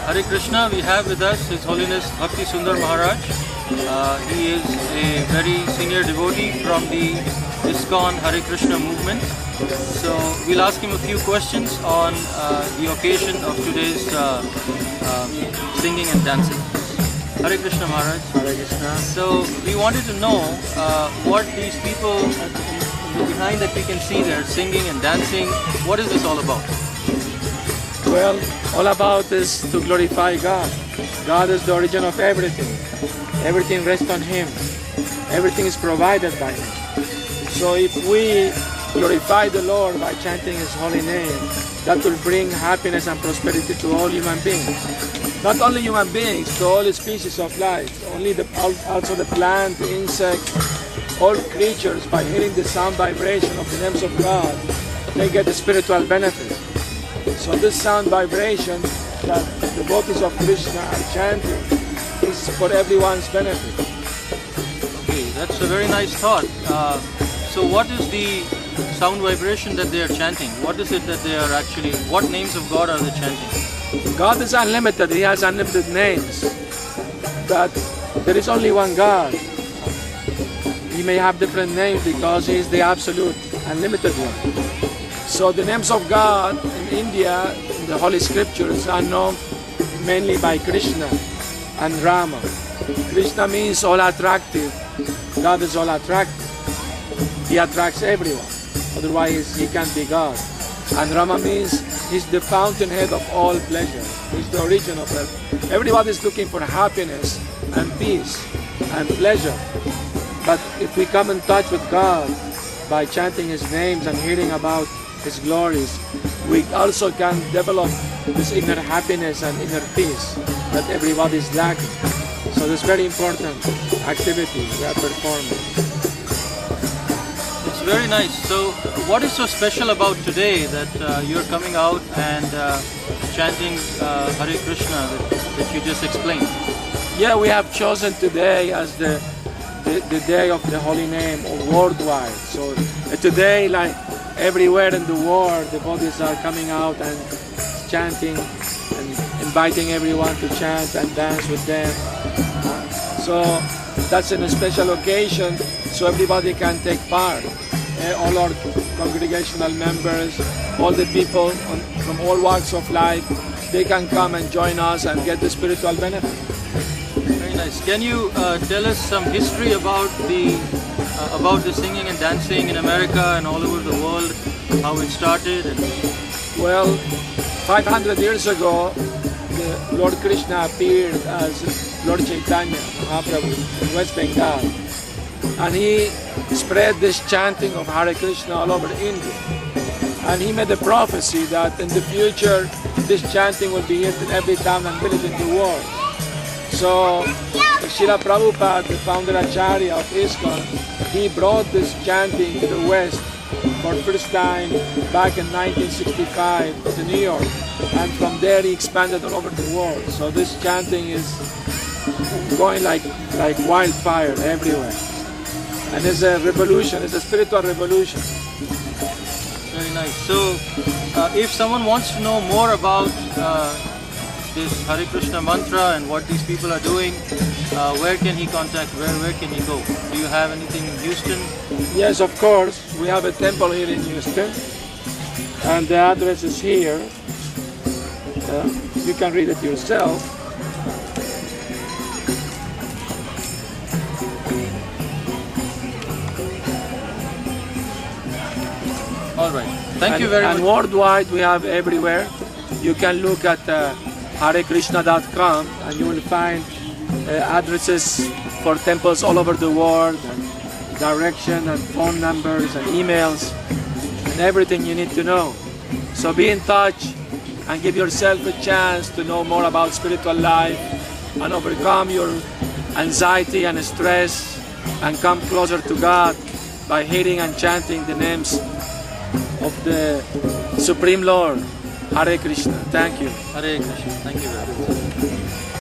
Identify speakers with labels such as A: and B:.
A: Hare Krishna, we have with us His Holiness Bhakti Sundar Maharaj. He is a very senior devotee from the ISKCON Hare Krishna movement. So we'll ask him a few questions on the occasion of today's singing and dancing. Hare Krishna Maharaj.
B: Hare Krishna.
A: So we wanted to know what these people behind that we can see there singing and dancing, what is this all about?
B: Well, all about is to glorify God. God is the origin of everything. Everything rests on Him. Everything is provided by Him. So if we glorify the Lord by chanting His holy name, that will bring happiness and prosperity to all human beings. Not only human beings, to all species of life. Also the plant, the insect, all creatures, by hearing the sound vibration of the names of God, they get the spiritual benefit. So this sound vibration that the devotees of Krishna are chanting is for everyone's benefit.
A: Okay, that's a very nice thought. So what is the sound vibration that they are chanting? What is it that they are actually, what names of God are they chanting?
B: God is unlimited. He has unlimited names. But there is only one God. He may have different names because He is the absolute, unlimited one. So the names of God in India, in the Holy Scriptures, are known mainly by Krishna and Rama. Krishna means all attractive. God is all attractive. He attracts everyone. Otherwise, He can't be God. And Rama means He's the fountainhead of all pleasure. He's the origin of it. Everybody is looking for happiness and peace and pleasure. But if we come in touch with God by chanting His names and hearing about His glories, we also can develop this inner happiness and inner peace that everybody is lacking. So this very important activity we are performing.
A: It's very nice. So what is so special about today that you're coming out and chanting Hare Krishna that you just explained?
B: Yeah, we have chosen today as the day of the holy name worldwide. So today, like everywhere in the world, the devotees are coming out and chanting and inviting everyone to chant and dance with them. So that's in a special occasion, so everybody can take part. All our congregational members, all the people from all walks of life, they can come and join us and get the spiritual benefit.
A: Very nice. Can you tell us some history about the singing and dancing in America and all over the world, how it started?
B: Well, 500 years ago, the Lord Krishna appeared as Lord Chaitanya Mahaprabhu in West Bengal, and he spread this chanting of Hare Krishna all over India. And he made a prophecy that in the future, this chanting will be heard in every town and village in the world. So, Srila Prabhupada, the founder Acharya of ISKCON, he brought this chanting to the West for the first time back in 1965 to New York. And from there he expanded all over the world. So this chanting is going like wildfire everywhere. And it's a revolution, it's a spiritual revolution.
A: Very nice. So, if someone wants to know more about this Hare Krishna mantra and what these people are doing, where can he contact? Where can he go? Do you have anything in Houston?
B: Yes, of course. We have a temple here in Houston, and the address is here. You can read it yourself.
A: All right. Thank you very much.
B: And worldwide, we have everywhere. You can look at harekrishna.com and you will find addresses for temples all over the world, and direction and phone numbers and emails and everything you need to know. So be in touch and give yourself a chance to know more about spiritual life and overcome your anxiety and stress and come closer to God by hearing and chanting the names of the Supreme Lord. Hare Krishna. Thank you.
A: Hare Krishna. Thank you very much.